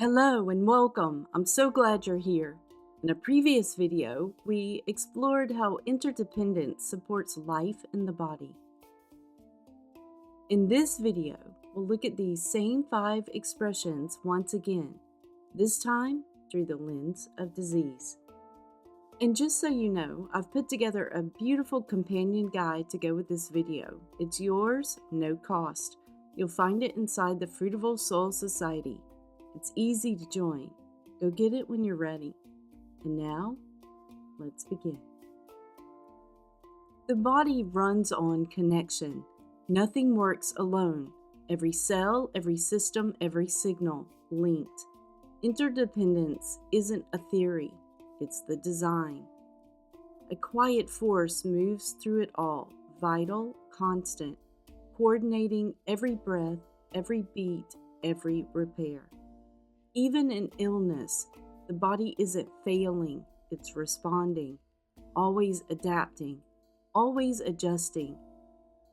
Hello and welcome. I'm so glad you're here. In a previous video, we explored how interdependence supports life in the body. In this video, we'll look at these same 5 expressions once again, this time through the lens of disease. And just so you know, I've put together a beautiful companion guide to go with this video. It's yours, no cost. You'll find it inside the Fruitiful Soul Society. It's easy to join. Go get it when you're ready. And now, let's begin. The body runs on connection. Nothing works alone. Every cell, every system, every signal linked. Interdependence isn't a theory, it's the design. A quiet force moves through it all, vital, constant, coordinating every breath, every beat, every repair. Even in illness, the body isn't failing, it's responding, always adapting, always adjusting.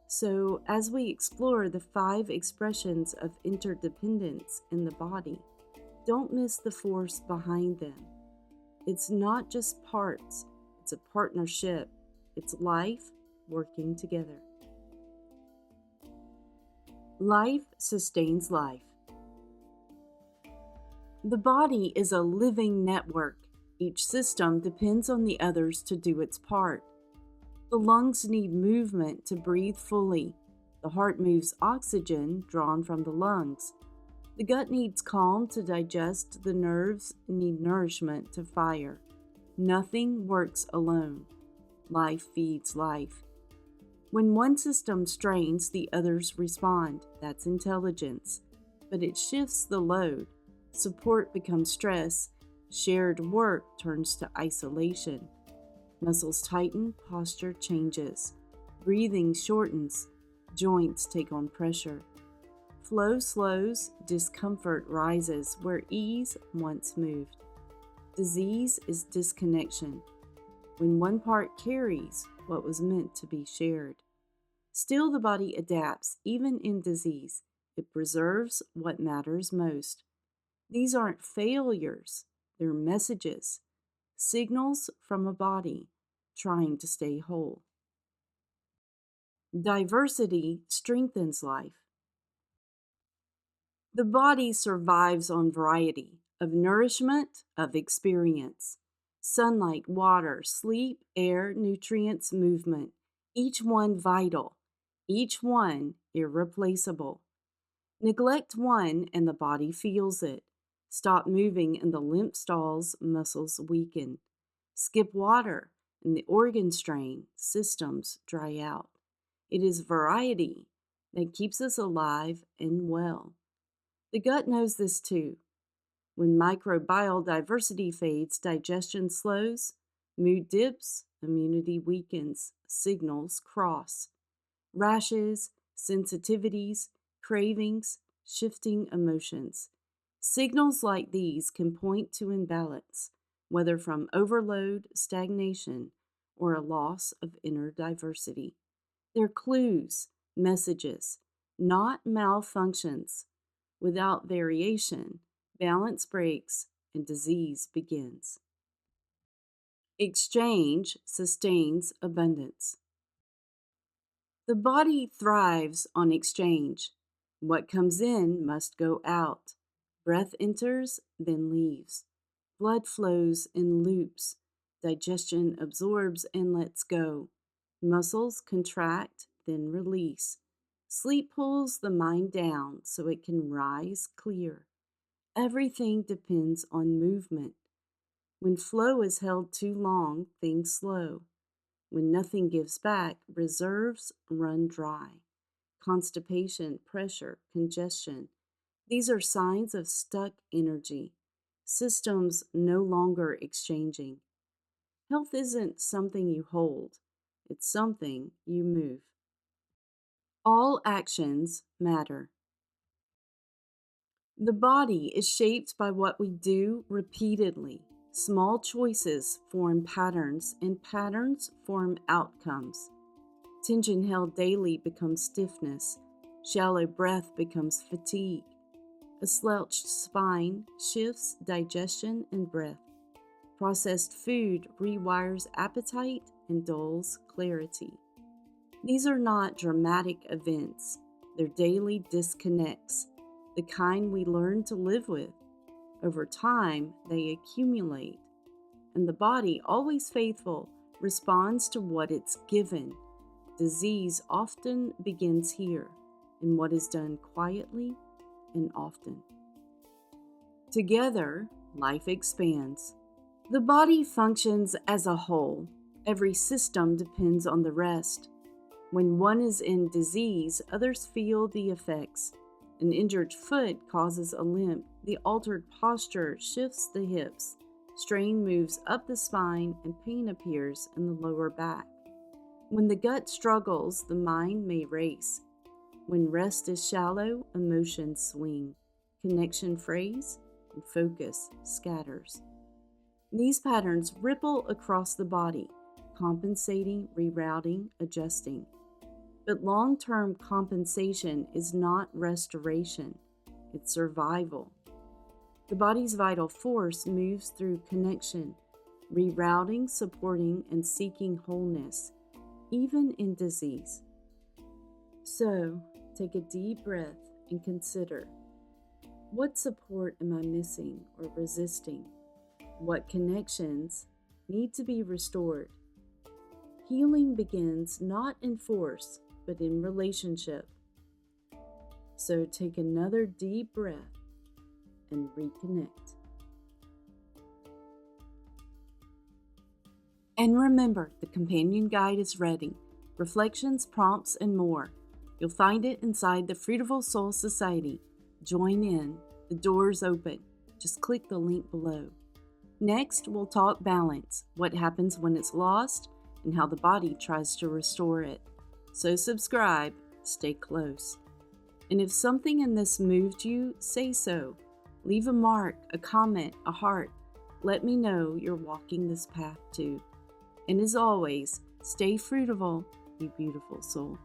So, as we explore the 5 expressions of interdependence in the body, don't miss the force behind them. It's not just parts, it's a partnership, it's life working together. Life sustains life. The body is a living network. Each system depends on the others to do its part. The lungs need movement to breathe fully. The heart moves oxygen drawn from the lungs. The gut needs calm to digest. The nerves need nourishment to fire. Nothing works alone. Life feeds life. When one system strains, the others respond. That's intelligence. But it shifts the load. Support becomes stress. Shared work turns to isolation. Muscles tighten, posture changes. Breathing shortens. Joints take on pressure. Flow slows, discomfort rises where ease once moved. Disease is disconnection. When one part carries what was meant to be shared. Still, the body adapts, even in disease. It preserves what matters most. These aren't failures, they're messages, signals from a body trying to stay whole. Diversity strengthens life. The body survives on variety of nourishment, of experience. Sunlight, water, sleep, air, nutrients, movement, each one vital, each one irreplaceable. Neglect one and the body feels it. Stop moving and the lymph stalls, muscles weaken. Skip water and the organ strain, systems dry out. It is variety that keeps us alive and well. The gut knows this too. When microbial diversity fades, digestion slows, mood dips, immunity weakens, signals cross. Rashes, sensitivities, cravings, shifting emotions. Signals like these can point to imbalance, whether from overload, stagnation, or a loss of inner diversity. They're clues, messages, not malfunctions. Without variation, balance breaks and disease begins. Exchange sustains abundance. The body thrives on exchange. What comes in must go out. Breath enters, then leaves. Blood flows in loops. Digestion absorbs and lets go. Muscles contract, then release. Sleep pulls the mind down so it can rise clear. Everything depends on movement. When flow is held too long, things slow. When nothing gives back, reserves run dry. Constipation, pressure, congestion. These are signs of stuck energy, systems no longer exchanging. Health isn't something you hold, it's something you move. All actions matter. The body is shaped by what we do repeatedly. Small choices form patterns, and patterns form outcomes. Tension held daily becomes stiffness. Shallow breath becomes fatigue. A slouched spine shifts digestion and breath. Processed food rewires appetite and dulls clarity. These are not dramatic events, they're daily disconnects, the kind we learn to live with. Over time, they accumulate, and the body, always faithful, responds to what it's given. Disease often begins here, in what is done quietly and often. Together, life expands. The body functions as a whole. Every system depends on the rest. When one is in disease, others feel the effects. An injured foot causes a limp. The altered posture shifts the hips. Strain moves up the spine, and pain appears in the lower back. When the gut struggles, the mind may race. When rest is shallow, emotions swing. Connection frays, and focus scatters. These patterns ripple across the body, compensating, rerouting, adjusting. But long-term compensation is not restoration, it's survival. The body's vital force moves through connection, rerouting, supporting, and seeking wholeness, even in disease. So, take a deep breath and consider, what support am I missing or resisting? What connections need to be restored? Healing begins not in force, but in relationship. So take another deep breath and reconnect. And remember, the companion guide is ready. Reflections, prompts, and more. You'll find it inside the Fruitiful Soul Society. Join in. The door's open. Just click the link below. Next, we'll talk balance, what happens when it's lost, and how the body tries to restore it. So subscribe, stay close. And if something in this moved you, say so. Leave a mark, a comment, a heart. Let me know you're walking this path too. And as always, stay fruitful, you beautiful soul.